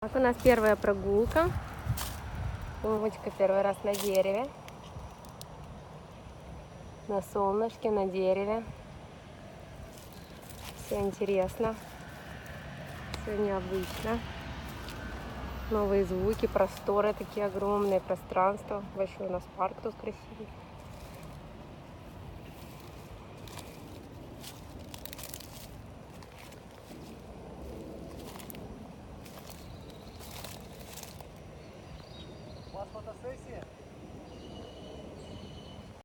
Так, у нас первая прогулка. Умочка первый раз на дереве. На солнышке, на дереве. Все интересно. Все необычно. Новые звуки, просторы такие огромные, пространства. Большой у нас парк тут красивый. У вас фотосессия?